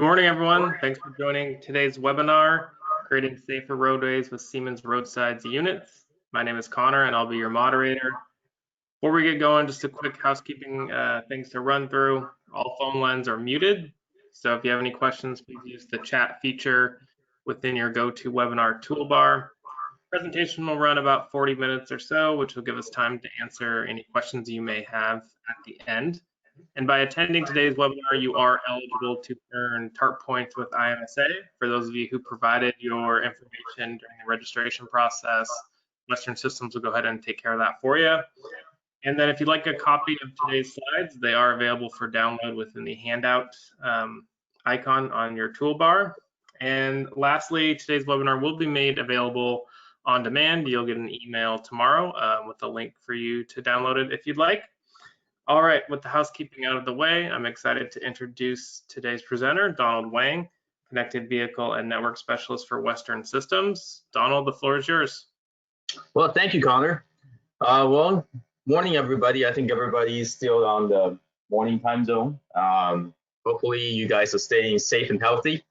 Good morning, everyone. Thanks for joining today's webinar, Creating Safer Roadways with Siemens Roadside Units. My name is Connor, and I'll be your moderator. Before we get going, just a quick housekeeping things to run through. All phone lines are muted, so if you have any questions, please use the chat feature within your GoToWebinar toolbar. Presentation will run about 40 minutes or so, which will give us time to answer any questions you may have at the end. And by attending today's webinar, you are eligible to earn TARP points with IMSA. For those of you who provided your information during the registration process, Western Systems will go ahead and take care of that for you. And then if you'd like a copy of today's slides, they are available for download within the handout icon on your toolbar. And lastly, today's webinar will be made available on demand. You'll get an email tomorrow with a link for you to download it if you'd like. All right, with the housekeeping out of the way, I'm excited to introduce today's presenter, Donald Wang, Connected Vehicle and Network Specialist for Western Systems. Donald, the floor is yours. Well, thank you, Connor. Well, morning, everybody. I think everybody is still on the morning time zone. Hopefully, you guys are staying safe and healthy.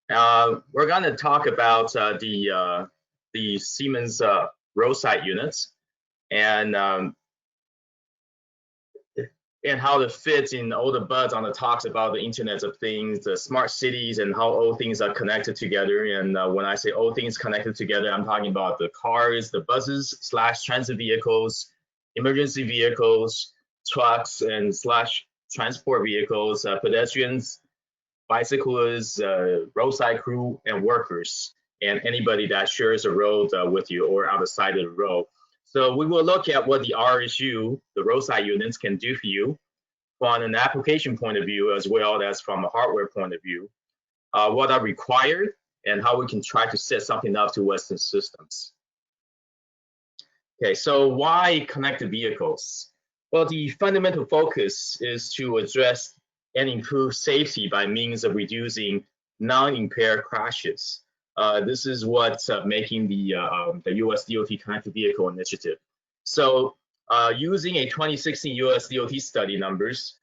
We're going to talk about the Siemens roadside units and how it fits in all the buzz on the talks about the Internet of Things, the smart cities, and how all things are connected together. And when I say all things connected together, I'm talking about the cars, the buses / transit vehicles, emergency vehicles, trucks and / transport vehicles, pedestrians, bicyclists, roadside crew, and workers, and anybody that shares a road with you or out the side of the road. So we will look at what the RSU, the roadside units, can do for you from an application point of view, as well as from a hardware point of view, what are required, and how we can try to set something up to Western Systems. Okay, so why connected vehicles? Well, the fundamental focus is to address and improve safety by means of reducing non-impaired crashes. This is what's making the USDOT Connected Vehicle Initiative. So using a 2016 USDOT study numbers,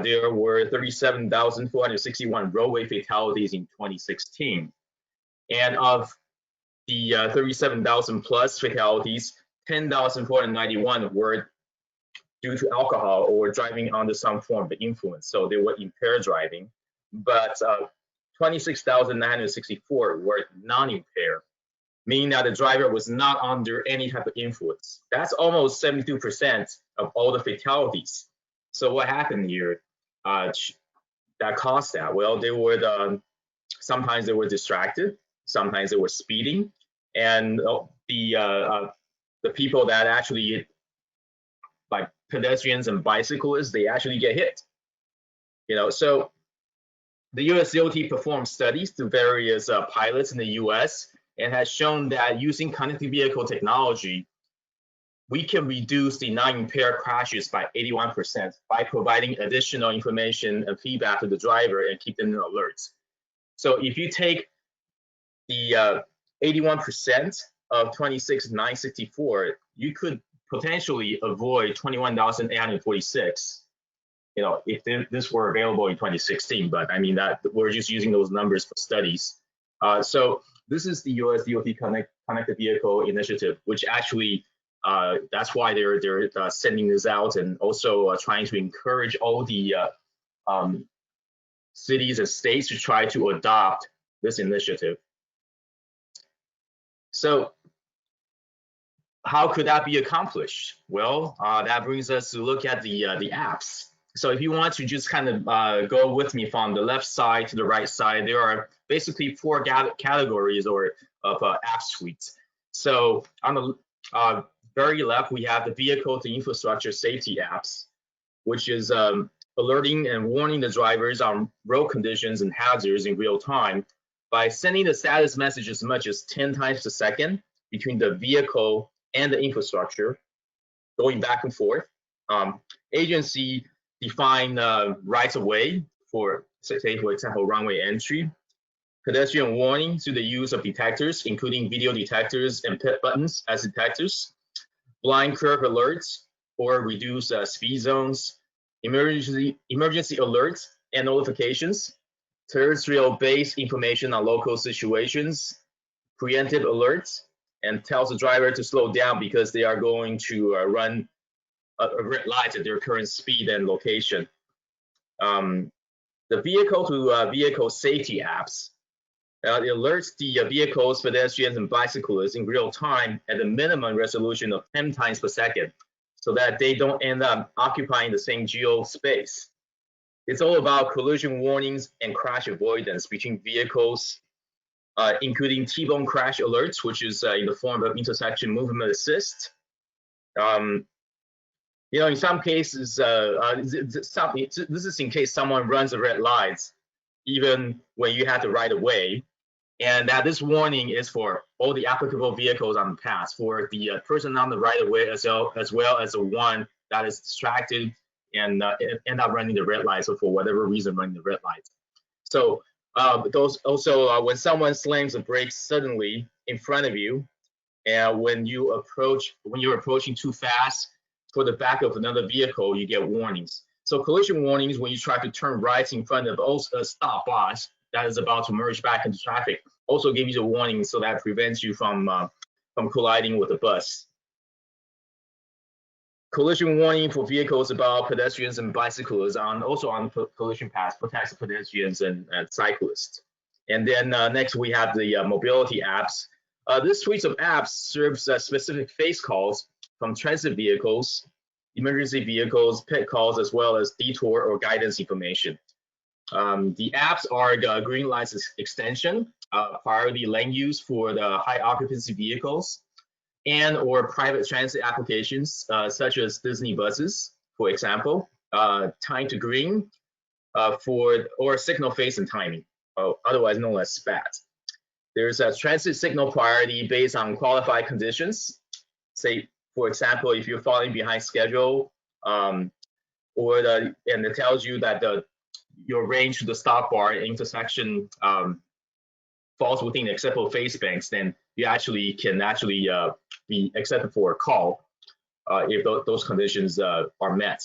there were 37,461 roadway fatalities in 2016. And of the 37,000 plus fatalities, 10,491 were due to alcohol or driving under some form of influence. So they were impaired driving. But 26,964 were non-impaired, meaning that the driver was not under any type of influence. That's almost 72% of all the fatalities. So what happened here that caused that? Well, they were sometimes they were distracted, sometimes they were speeding, and the people that actually, like pedestrians and bicyclists, they actually get hit. So the USDOT performed studies to various pilots in the US and has shown that using connected vehicle technology, we can reduce the non-impaired crashes by 81% by providing additional information and feedback to the driver and keep them in alerts. So if you take the 81% of 26,964, you could potentially avoid 21,846. If this were available in 2016, but I mean that we're just using those numbers for studies. So this is the USDOT Connected Vehicle Initiative, which actually that's why they're sending this out and also trying to encourage all the cities and states to try to adopt this initiative. So how could that be accomplished? Well, that brings us to look at the apps. So if you want to just kind of go with me from the left side to the right side, there are basically 4 categories of app suites. So on the very left, we have the vehicle to infrastructure safety apps, which is alerting and warning the drivers on road conditions and hazards in real time by sending the status message as much as 10 times a second between the vehicle and the infrastructure, going back and forth. Agency define rights of way for, say, for example, runway entry, pedestrian warning through the use of detectors, including video detectors and pit buttons as detectors, blind curve alerts or reduce speed zones, emergency alerts and notifications, terrestrial-based information on local situations, preemptive alerts, and tells the driver to slow down because they are going to run a red light at their current speed and location. The vehicle-to-vehicle safety apps, it alerts the vehicles, pedestrians, and bicyclists in real time at a minimum resolution of 10 times per second, so that they don't end up occupying the same geo space. It's all about collision warnings and crash avoidance between vehicles, including T-bone crash alerts, which is in the form of intersection movement assist. In some cases, this is in case someone runs the red lights, even when you have the right of way. And that this warning is for all the applicable vehicles on the path, for the person on the right of way as well as the one that is distracted and end up running the red lights, or for whatever reason running the red lights. So those also when someone slams the brakes suddenly in front of you, and when you're approaching too fast for the back of another vehicle, you get warnings. So collision warnings when you try to turn right in front of a stop bus that is about to merge back into traffic also give you a warning, so that prevents you from colliding with the bus. Collision warning for vehicles about pedestrians and bicyclists also on collision paths protects pedestrians and cyclists. And then next we have the mobility apps. This suite of apps serves specific face calls from transit vehicles, emergency vehicles, pit calls, as well as detour or guidance information. The apps are the green lights extension, priority lane use for the high occupancy vehicles, and or private transit applications such as Disney buses, for example, time to green or signal phase and timing, otherwise known as SPAT. There's a transit signal priority based on qualified conditions. Say, for example, if you're falling behind schedule, and it tells you that your range to the stop bar intersection falls within the acceptable phase banks, then you can be accepted for a call if those conditions are met.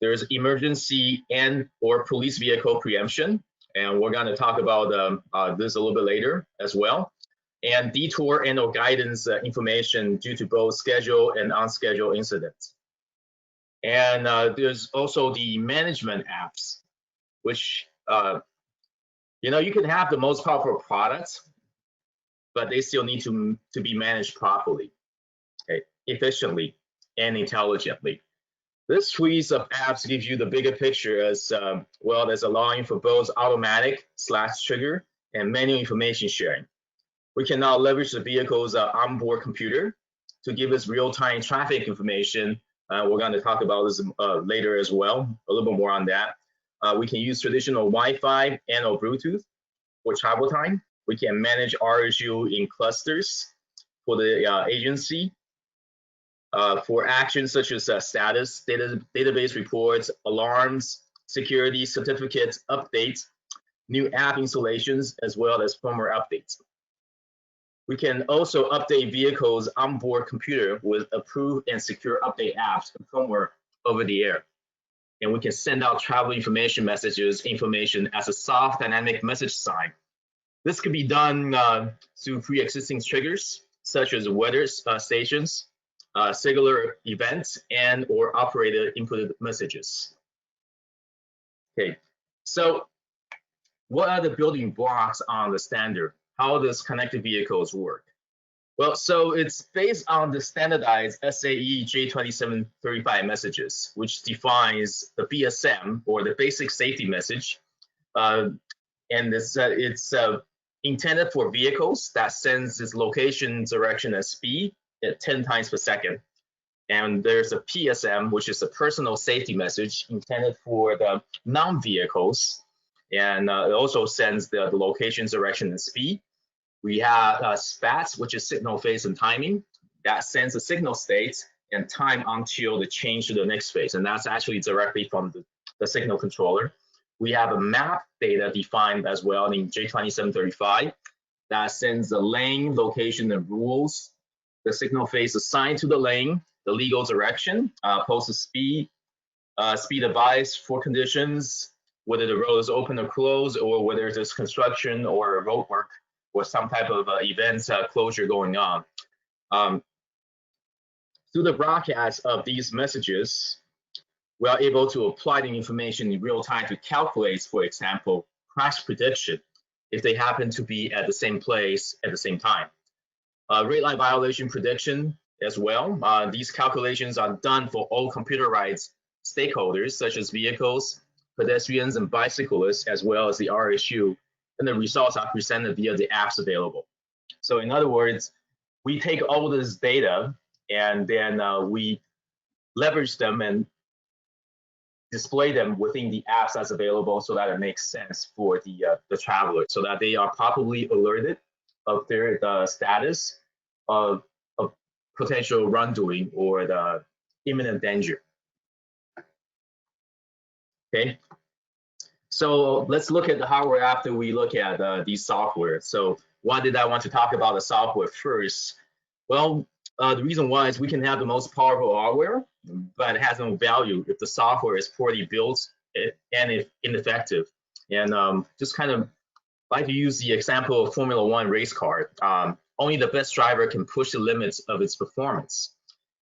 There's emergency and or police vehicle preemption, and we're going to talk about this a little bit later as well. And detour and or guidance information due to both scheduled and unscheduled incidents. And there's also the management apps, which you can have the most powerful products, but they still need to be managed properly, okay, efficiently and intelligently. This suite of apps gives you the bigger picture as well as allowing for both automatic /trigger and manual information sharing. We can now leverage the vehicle's onboard computer to give us real-time traffic information. We're going to talk about this later as well, a little bit more on that. We can use traditional Wi-Fi and or Bluetooth for travel time. We can manage RSU in clusters for the agency. For actions such as status, database reports, alarms, security certificates, updates, new app installations, as well as firmware updates. We can also update vehicles' onboard computer with approved and secure update apps and firmware over the air. And we can send out travel information information as a soft dynamic message sign. This could be done through pre-existing triggers, such as weather stations, singular events, and or operator inputted messages. Okay, so what are the building blocks on the standard? How does connected vehicles work? Well, so it's based on the standardized SAE J2735 messages, which defines the BSM, or the basic safety message. And it's intended for vehicles that sends its location, direction, and speed at 10 times per second. And there's a PSM, which is a personal safety message intended for the non-vehicles. And it also sends the location, direction, and speed. We have SPATs, which is signal phase and timing, that sends the signal state and time until the change to the next phase. And that's actually directly from the signal controller. We have a map data defined as well in J2735 that sends the lane, location, and rules, the signal phase assigned to the lane, the legal direction, posted speed, speed advice for conditions, whether the road is open or closed, or whether there's construction or road work or some type of event closure going on. Through the broadcast of these messages, we are able to apply the information in real time to calculate, for example, crash prediction if they happen to be at the same place at the same time. Red light violation prediction as well. These calculations are done for all computerized stakeholders, such as vehicles, pedestrians, and bicyclists, as well as the RSU, and the results are presented via the apps available. So in other words, we take all this data and then we leverage them and display them within the apps that's available so that it makes sense for the traveler, so that they are properly alerted of their status of potential wrongdoing or the imminent danger. Okay, so let's look at the hardware after we look at the software. So why did I want to talk about the software first? Well, the reason why is we can have the most powerful hardware, but it has no value if the software is poorly built and if ineffective. And just kind of like to use the example of Formula One race car. Only the best driver can push the limits of its performance.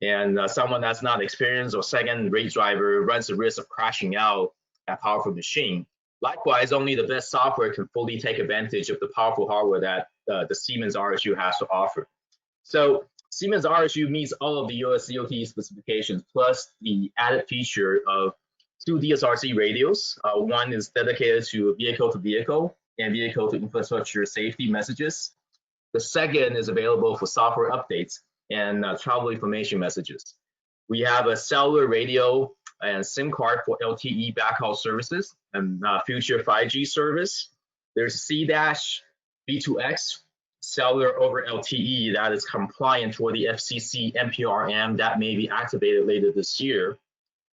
And someone that's not experienced or second-rate driver runs the risk of crashing out a powerful machine. Likewise, only the best software can fully take advantage of the powerful hardware that the Siemens RSU has to offer. So Siemens RSU meets all of the USDOT specifications, plus the added feature of 2 DSRC radios. One is dedicated to vehicle-to-vehicle and vehicle-to-infrastructure safety messages. The second is available for software updates and travel information messages. We have a cellular radio and SIM card for LTE backhaul services and future 5G service. There's C-V2X cellular over LTE that is compliant for the FCC NPRM that may be activated later this year.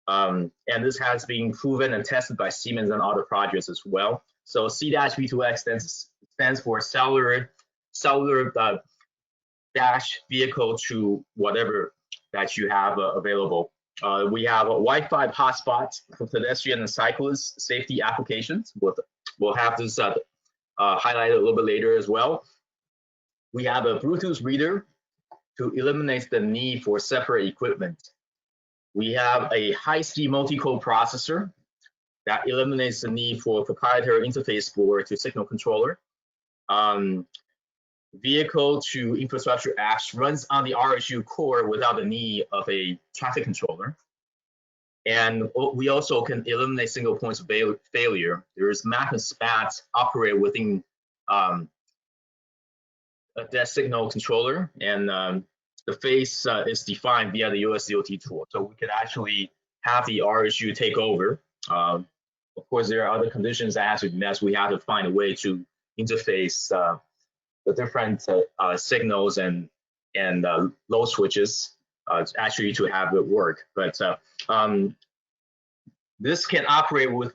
And this has been proven and tested by Siemens and other projects as well. So C-V2X stands for cellular dash vehicle to whatever that you have available. We have a Wi-Fi hotspot for pedestrian and cyclist safety applications. We'll have this highlighted a little bit later as well. We have a Bluetooth reader to eliminate the need for separate equipment. We have a high-speed multi-core processor that eliminates the need for proprietary interface board to signal controller. Vehicle to infrastructure apps runs on the RSU core without the need of a traffic controller. And we also can eliminate single points of failure. There's map and spat operate within a desk signal controller, and the face is defined via the USDOT tool. So we could actually have the RSU take over. Of course, there are other conditions that have to be met. We have to find a way to interface the different signals and load switches actually to have it work. But this can operate with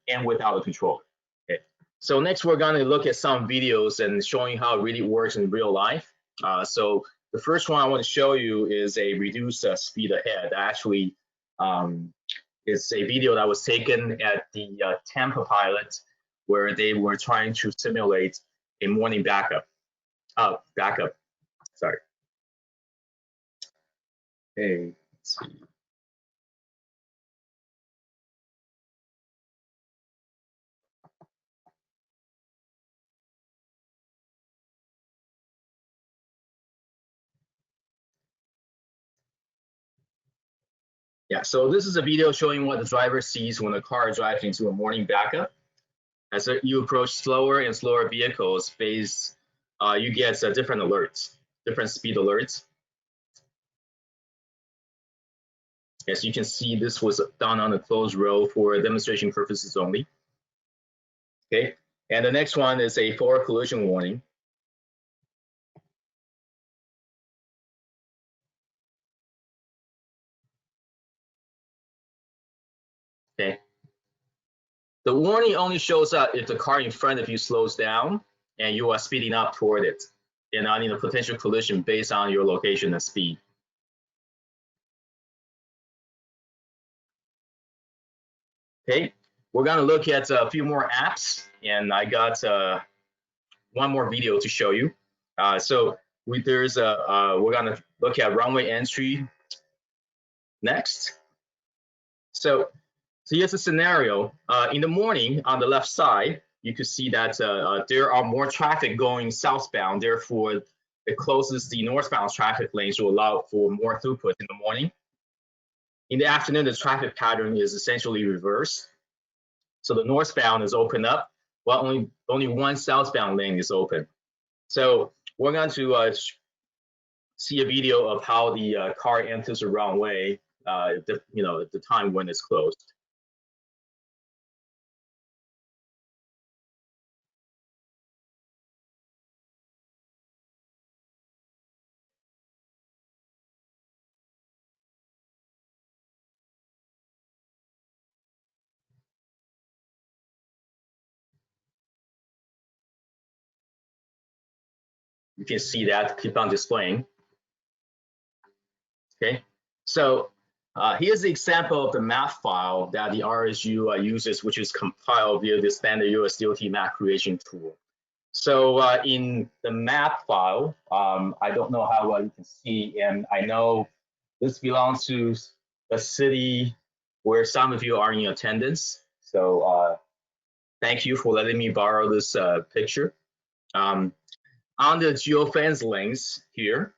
and without a controller. Okay. So next we're going to look at some videos and showing how it really works in real life. So the first one I want to show you is a reduced speed ahead. Actually, it's a video that was taken at the Tampa pilot, where they were trying to simulate a morning backup. Sorry. Okay, let's see. Yeah, so this is a video showing what the driver sees when the car drives into a morning backup. As you approach slower and slower vehicles, you get different alerts, different speed alerts. As you can see, this was done on a closed road for demonstration purposes only. Okay, and the next one is a forward collision warning. Okay. The warning only shows up if the car in front of you slows down and you are speeding up toward it, and on a potential collision based on your location and speed. Okay, we're gonna look at a few more apps, and I got one more video to show you. We're gonna look at runway entry next. So here's a scenario. In the morning, on the left side, you can see that there are more traffic going southbound. Therefore, it closes the northbound traffic lanes to allow for more throughput in the morning. In the afternoon, the traffic pattern is essentially reversed. So the northbound is open up, while only one southbound lane is open. So we're going to see a video of how the car enters the runway, at the time when it's closed. You can see that, keep on displaying. Okay, so here's the example of the map file that the RSU uses, which is compiled via the standard USDOT map creation tool. So in the map file, I don't know how well you can see, and I know this belongs to a city where some of you are in attendance. So thank you for letting me borrow this picture. On the geofence lanes here,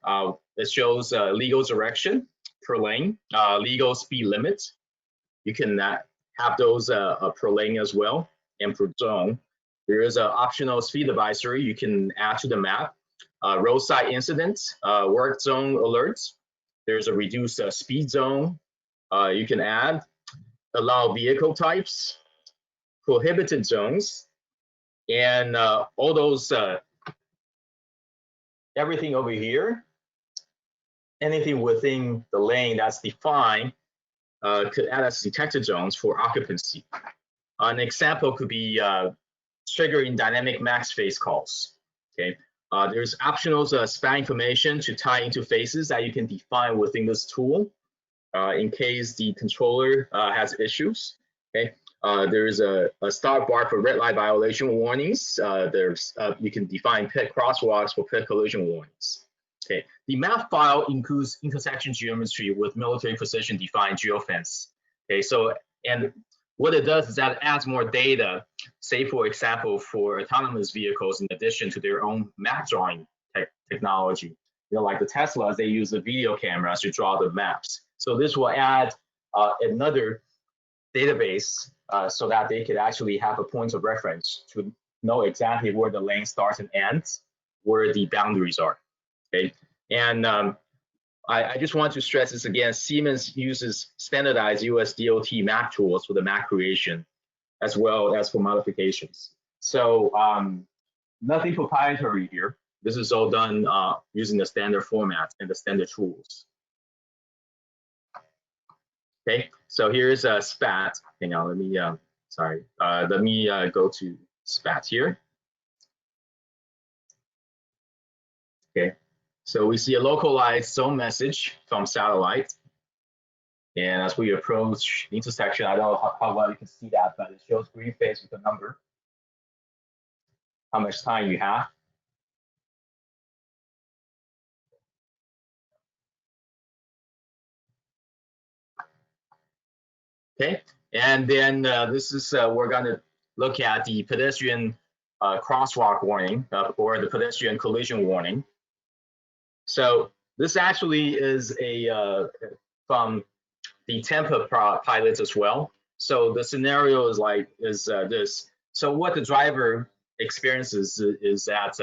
it shows legal direction per lane, legal speed limit. You can have those per lane as well, and per zone. There is an optional speed advisory you can add to the map. Roadside incidents, work zone alerts. There's a reduced speed zone you can add. Allow vehicle types, prohibited zones, and all those everything over here, anything within the lane that's defined could add as detected zones for occupancy. An example could be triggering dynamic max phase calls. Okay, there's optional span information to tie into phases that you can define within this tool in case the controller has issues. Okay, there's a start bar for red light violation warnings. You can define pit crosswalks for pit collision warnings. Okay, the map file includes intersection geometry with military precision defined geofence. Okay, so and what it does is that it adds more data, say for example for autonomous vehicles, in addition to their own map drawing technology. Like the Teslas, they use the video cameras to draw the maps. So this will add another database so that they could actually have a point of reference to know exactly where the lane starts and ends, where the boundaries are. Okay, and I just want to stress this again. Siemens uses standardized USDOT map tools for the map creation, as well as for modifications. So nothing proprietary here. This is all done using the standard format and the standard tools. Okay, so here's a SPAT. Hang on, let me go to SPAT here. Okay, so we see a localized zone message from satellite. And as we approach the intersection, I don't know how well you can see that, but it shows green phase with a number, how much time you have. Okay, and then this is we're going to look at the pedestrian crosswalk warning or the pedestrian collision warning. So this actually is a from the Tampa pilots as well. So the scenario is this. So what the driver experiences is that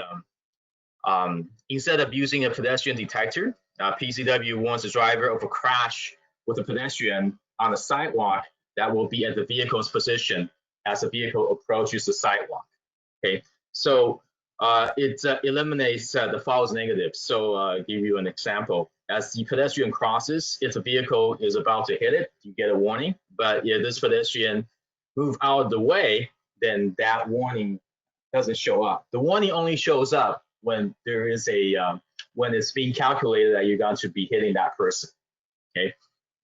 instead of using a pedestrian detector, PCW warns the driver of a crash with a pedestrian on a sidewalk that will be at the vehicle's position as the vehicle approaches the sidewalk. Okay, so it eliminates the false negatives. So I'll give you an example. As the pedestrian crosses, if the vehicle is about to hit it, you get a warning. But if this pedestrian move out of the way, then that warning doesn't show up. The warning only shows up when there is when it's being calculated that you're going to be hitting that person. Okay,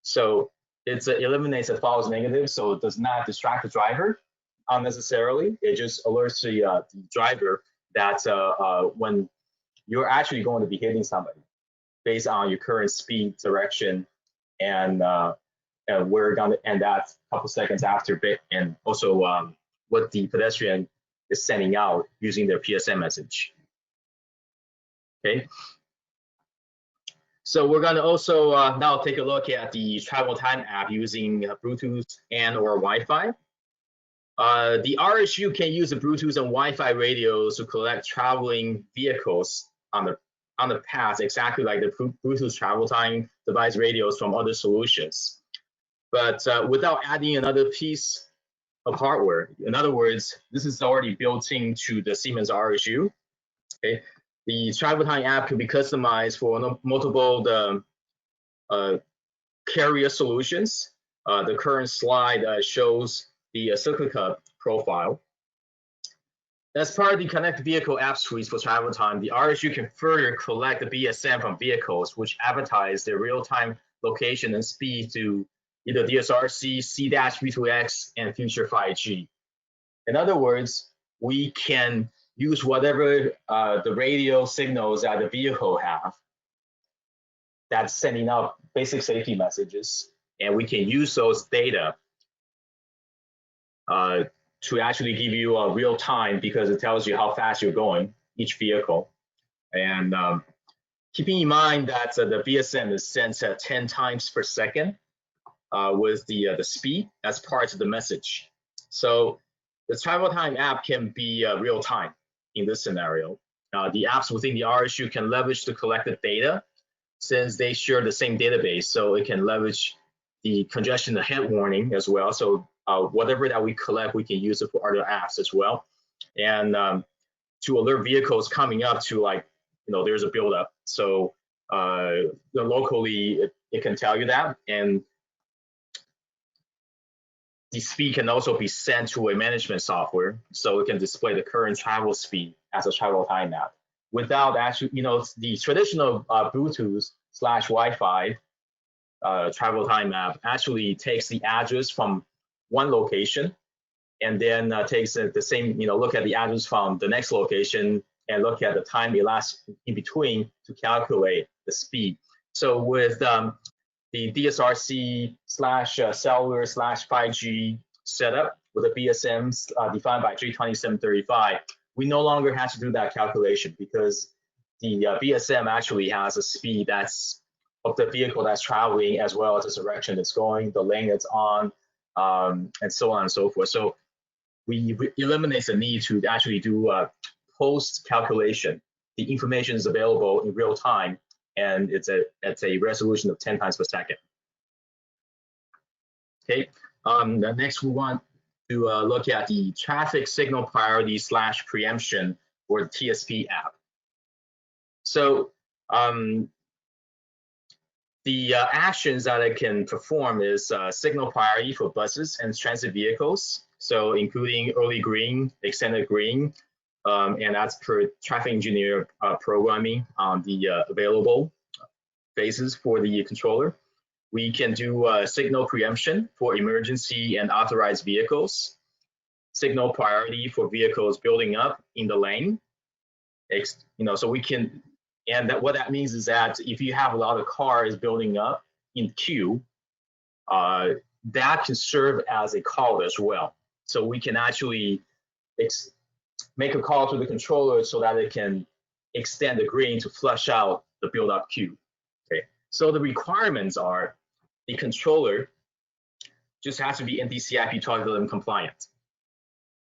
so it eliminates the false negative, so it does not distract the driver unnecessarily. It just alerts the driver that when you're actually going to be hitting somebody based on your current speed, direction, and we're going to end that a couple seconds after, and also what the pedestrian is sending out using their PSM message. Okay. So we're going to also now take a look at the travel time app using Bluetooth and or Wi-Fi. The RSU can use the Bluetooth and Wi-Fi radios to collect traveling vehicles on the path, exactly like the Bluetooth travel time device radios from other solutions, but without adding another piece of hardware. In other words, this is already built into the Siemens RSU. Okay, the travel time app can be customized for multiple carrier solutions. The current slide shows the cyclical profile. As part of the Connect Vehicle app suite for travel time, the RSU can further collect the BSM from vehicles which advertise their real-time location and speed to either DSRC, C-V2X, and future 5G. In other words, we can use whatever the radio signals that the vehicle have that's sending out basic safety messages, and we can use those data to actually give you a real time, because it tells you how fast you're going, each vehicle. And keeping in mind that the VSM is sent at 10 times per second with the speed as part of the message. So the travel time app can be real time in this scenario. The apps within the RSU can leverage the collected data since they share the same database, so it can leverage the congestion ahead warning as well. So whatever that we collect, we can use it for other apps as well. And to alert vehicles coming up to, like, there's a buildup. So locally, it can tell you that. And the speed can also be sent to a management software, so it can display the current travel speed as a travel time map. Without actually, the traditional Bluetooth/Wi-Fi travel time map actually takes the address from one location and then takes the same, look at the address from the next location and look at the time elapsed in between to calculate the speed. So with the DSRC/cellular/5G setup with the BSMs defined by J2735, we no longer have to do that calculation, because the BSM actually has a speed that's of the vehicle that's traveling, as well as the direction it's going, the lane it's on, and so on and so forth. So we eliminate the need to actually do post calculation. The information is available in real time, and it's a resolution of 10 times per second. Okay, next we want to look at the traffic signal priority/preemption, or the TSP app. So the actions that it can perform is signal priority for buses and transit vehicles, so including early green, extended green, and that's per traffic engineer programming on the available phases for the controller. We can do signal preemption for emergency and authorized vehicles, signal priority for vehicles building up in the lane. So we can, and what that means is that if you have a lot of cars building up in queue, that can serve as a call as well. So we can actually make a call to the controller so that it can extend the green to flush out the build-up queue. Okay. So the requirements are the controller just has to be NDCIP 1211 compliant.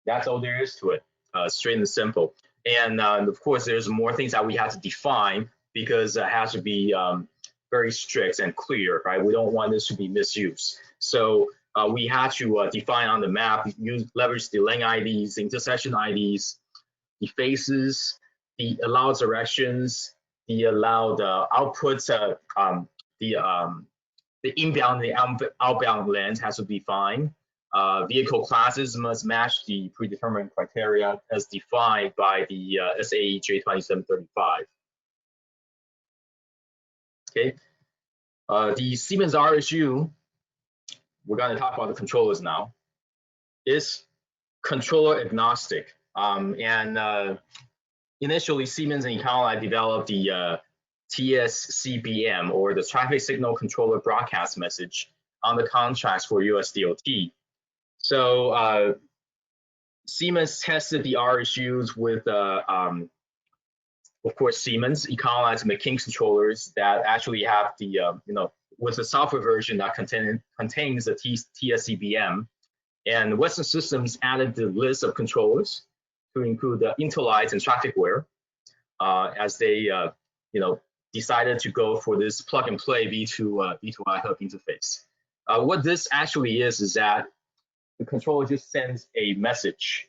That's all there is to it, straight and simple. And of course, there's more things that we have to define, because it has to be very strict and clear, right? We don't want this to be misused. So we have to define on the map, leverage the lane IDs, the intersection IDs, the faces, the allowed directions, the allowed outputs, the inbound and the outbound lanes has to be defined. Vehicle classes must match the predetermined criteria as defined by the SAE J2735. Okay, the Siemens RSU we're going to talk about the controllers now, is controller agnostic. Initially, Siemens and Econolite developed the TSCBM, or the Traffic Signal Controller Broadcast Message, on the contracts for USDOT. So Siemens tested the RSUs with, of course, Siemens, Econolite's McKinsey controllers that actually have the, with the software version that contains the TSCBM. And Western Systems added the list of controllers to include the Intolight and Trafficware as they, decided to go for this plug-and-play V2I hub interface. What this actually is that the controller just sends a message,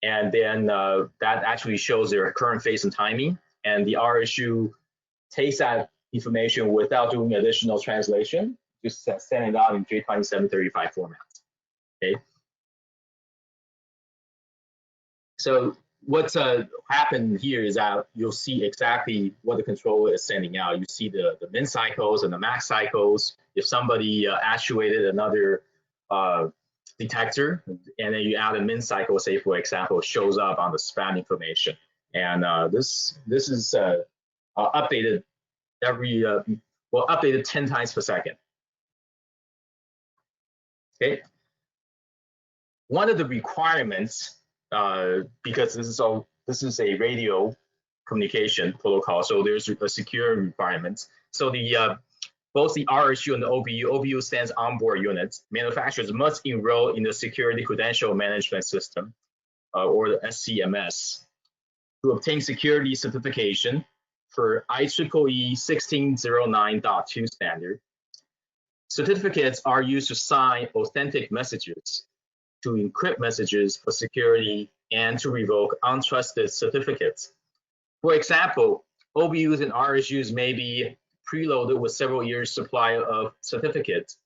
and then that actually shows their current phase and timing, and the RSU takes that information without doing additional translation, just send it out in J2735 format. Okay. So what's happened here is that you'll see exactly what the controller is sending out. You see the min cycles and the max cycles. If somebody actuated another detector, and then you add a min cycle, say for example, shows up on the span information. And this is updated updated 10 times per second. Okay. One of the requirements, because this is a radio communication protocol, so there's a security requirement. So both the RSU and the OBU stands onboard units. Manufacturers must enroll in the Security Credential Management System, or the SCMS, to obtain security certification for IEEE 1609.2 standard. Certificates are used to sign authentic messages, to encrypt messages for security, and to revoke untrusted certificates. For example, OBUs and RSUs may be preloaded with several years supply of certificates.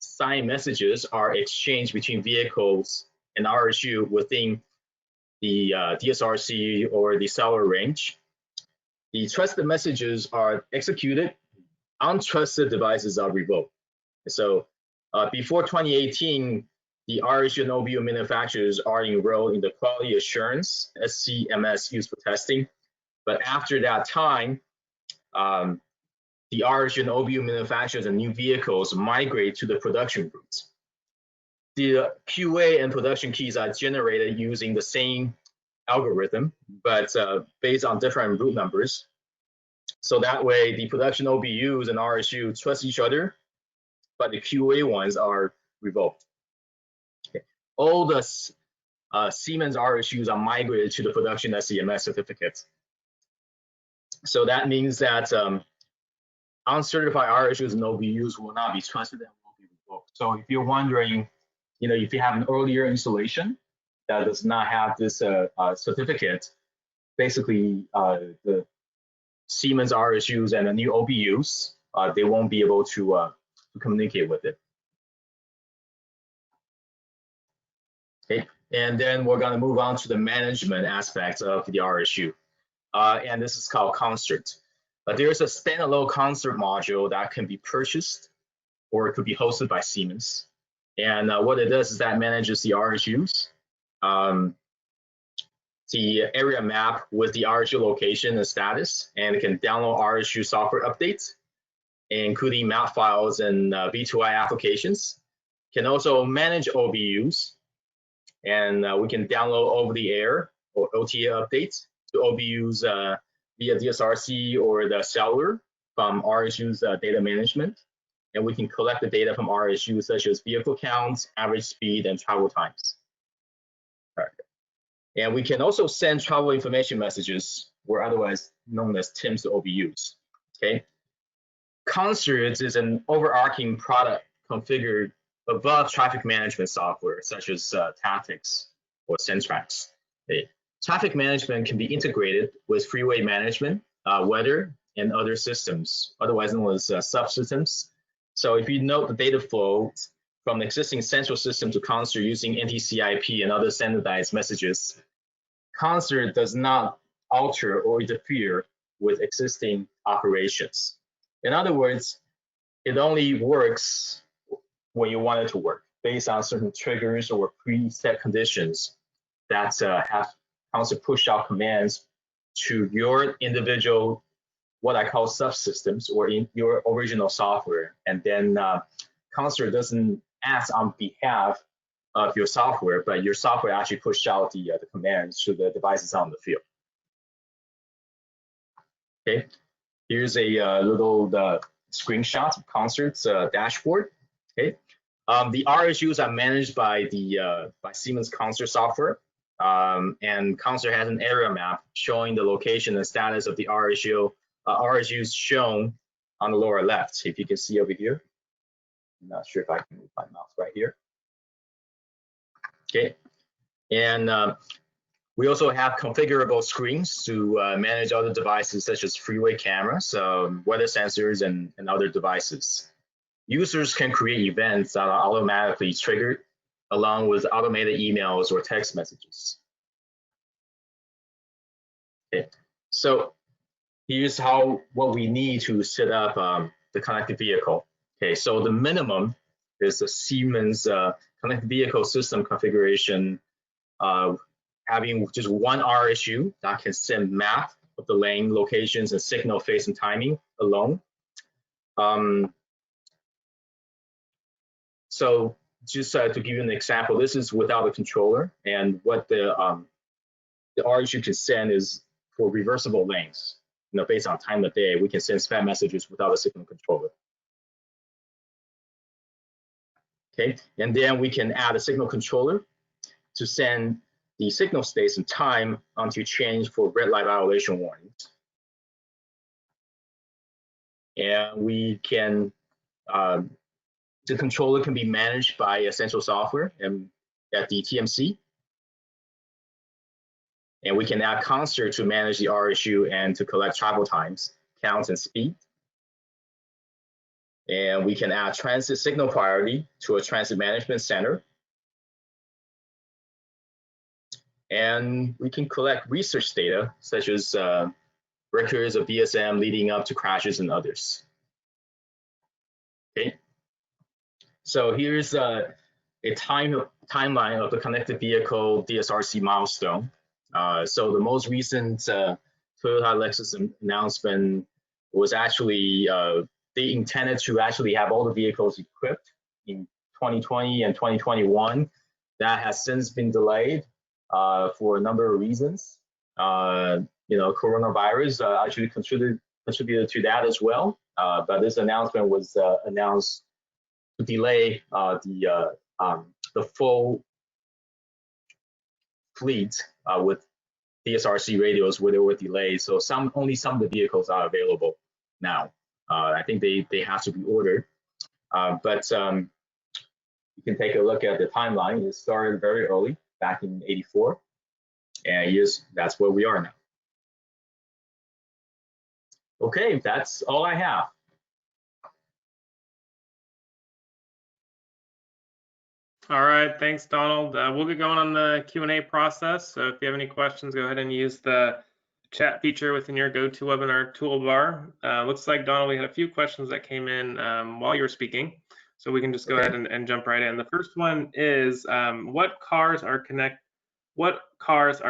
Signed messages are exchanged between vehicles and RSU within the DSRC or the seller range. The trusted messages are executed, untrusted devices are revoked. So before 2018, the RSU and OBU manufacturers are enrolled in the quality assurance SCMS used for testing. But after that time, the RSU and OBU manufacturers and new vehicles migrate to the production routes. The QA and production keys are generated using the same algorithm, but based on different route numbers. So that way, the production OBUs and RSU trust each other, but the QA ones are revoked. Okay. All the Siemens RSUs are migrated to the production SCMS certificates. So that means that uncertified RSUs and OBUs will not be trusted and will be revoked. So if you're wondering, if you have an earlier installation that does not have this certificate, basically the Siemens RSUs and the new OBUs, they won't be able to communicate with it. Okay, and then we're going to move on to the management aspects of the RSU, and this is called Concert. There's a standalone Concert module that can be purchased, or it could be hosted by Siemens. And what it does is that manages the RSUs, the area map with the RSU location and status, and it can download RSU software updates, including map files and V2I applications. Can also manage OBUs, and we can download over-the-air or OTA updates to OBUs via DSRC or the cellular from RSU's data management. And we can collect the data from RSUs such as vehicle counts, average speed, and travel times. All right. And we can also send travel information messages, or otherwise known as TIMs to OBUs. Okay. Concert is an overarching product configured above traffic management software, such as Tactics or Centrax. Okay. Traffic management can be integrated with freeway management, weather, and other systems, otherwise known as subsystems. So if you note the data flow from the existing central system to Concert using NTCIP and other standardized messages, Concert does not alter or interfere with existing operations. In other words, it only works when you want it to work. based on certain triggers or preset conditions that have Concert push out commands to your individual, what I call subsystems, or in your original software. And then Concert doesn't act on behalf of your software, but your software actually pushes out the commands to the devices on the field. Okay, here's a little screenshot of Concert's dashboard. Okay, the RSUs are managed by the by Siemens Concert software, and Concert has an area map showing the location and status of the RSUs shown on the lower left. If you can see over here, I'm not sure if I can move my mouse right here. Okay, and we also have configurable screens to manage other devices such as freeway cameras, weather sensors, and other devices. Users can create events that are automatically triggered along with automated emails or text messages. Okay, so here's what we need to set up the connected vehicle. Okay, so the minimum is the Siemens connected vehicle system configuration, having just one RSU that can send map of the lane locations and signal phase and timing alone. So just to give you an example, this is without a controller, and what the RSU can send is for reversible lanes. You know, based on time of day, we can send spam messages without a signal controller. Okay, and then we can add a signal controller to send the signal states and time onto change for red light violation warnings. And we can, the controller can be managed by essential software and at the TMC. And we can add Concert to manage the RSU and to collect travel times, counts, and speed. And we can add transit signal priority to a transit management center. And we can collect research data, such as records of DSM leading up to crashes and others. Okay, so here's a timeline of the connected vehicle DSRC milestone. So the most recent Toyota Lexus announcement was actually they intended to actually have all the vehicles equipped in 2020 and 2021. That has since been delayed for a number of reasons. You know, coronavirus actually contributed to that as well. But this announcement was announced to delay the full fleet with DSRC radios where there were delays. So only some of the vehicles are available now. I think they have to be ordered. But you can take a look at the timeline. It started very early, back in '84, and that's where we are now. Okay, that's all I have. All right, thanks, Donald. We'll get going on the Q&A process. So if you have any questions, go ahead and use the chat feature within your GoToWebinar toolbar. Looks like, Donald, we had a few questions that came in while you were speaking. So we can just go ahead and jump right in. The first one is, what cars are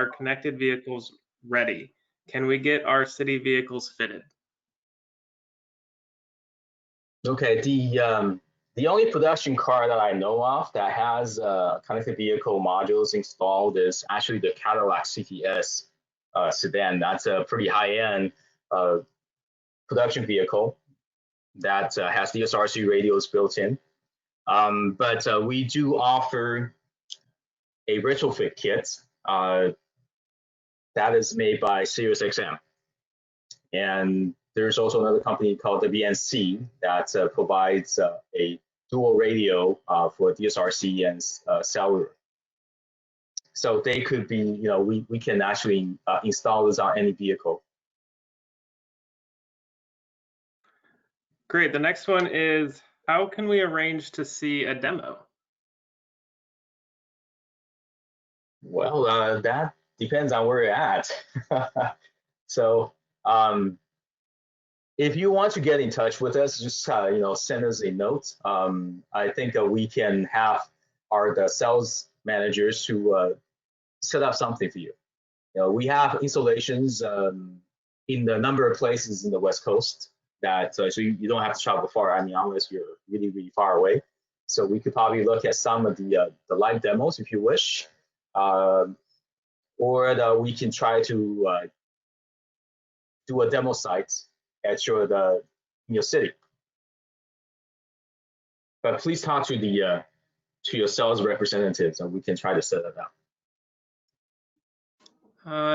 connected vehicles ready? Can we get our city vehicles fitted? Okay, the only production car that I know of that has connected vehicle modules installed is actually the Cadillac CTS sedan. That's a pretty high-end production vehicle that has DSRC radios built in. But we do offer a retrofit kit that is made by SiriusXM. And there's also another company called the VNC that provides a dual radio for DSRC and cellular. So they could be, you know, we can actually install this on any vehicle. Great. The next one is, how can we arrange to see a demo? Well, that depends on where you're at. So if you want to get in touch with us, just you know, send us a note. I think we can have are the sales managers who set up something for you. We have installations in a number of places in the West Coast that so you don't have to travel far. I mean, unless you're really, really far away. So we could probably look at some of the live demos if you wish, or we can try to do a demo site at your city. But please talk to your sales representatives, and we can try to set that up.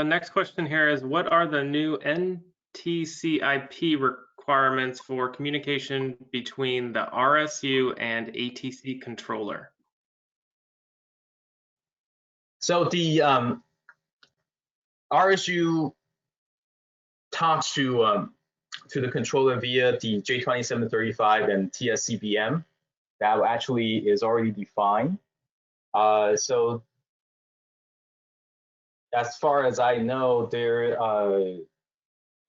Next question here is, what are the new NTCIP requirements for communication between the RSU and ATC controller? So the RSU talks to the controller via the J2735 and TSCBM. That actually is already defined. So as far as I know, there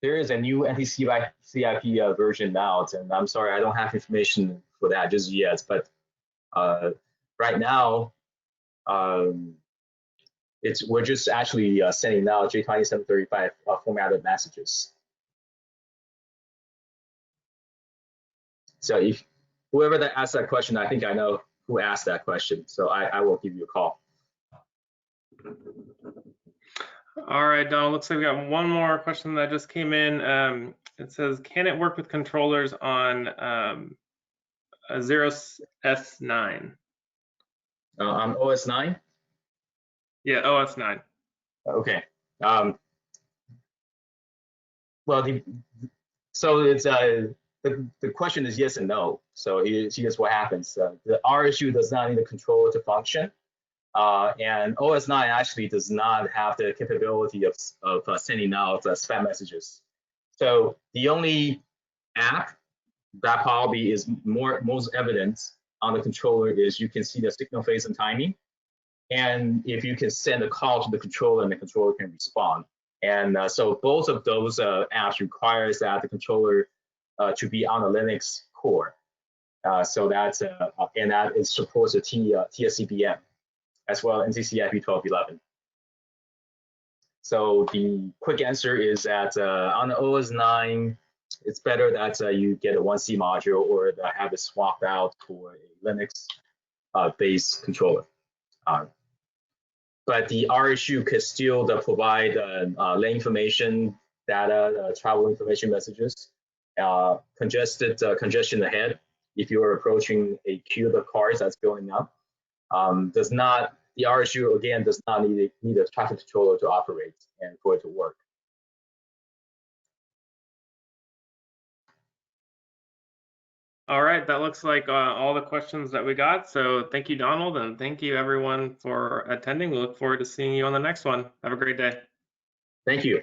is a new NTCIP version out, and I'm sorry, I don't have information for that just yet. But right now, we're just actually sending out J2735 formatted messages. So if whoever that asked that question, I think I know who asked that question. So I will give you a call. All right, Donald, looks like we got one more question that just came in. It says, can it work with controllers on a 0S9? On OS 9? Yeah, OS 9. Okay. Well, so it's the question is yes and no. So here's what happens. The RSU does not need a controller to function. And OS 9 actually does not have the capability of sending out spam messages. So the only app that probably is most evident on the controller is you can see the signal phase and timing. And if you can send a call to the controller and the controller can respond. And so both of those apps requires that the controller to be on a Linux core. So that's and that it supports the TSCBM as well as NTCIP 1211. So the quick answer is that on the OS 9, it's better that you get a 1C module or have it swapped out for a Linux based controller. But the RSU could still provide lane information, data, travel information messages, congestion ahead if you are approaching a queue of cars that's going up. The RSU again does not need a traffic controller to operate and for it to work. All right, that looks like all the questions that we got. So thank you, Donald, and thank you everyone for attending. We look forward to seeing you on the next one. Have a great day. Thank you.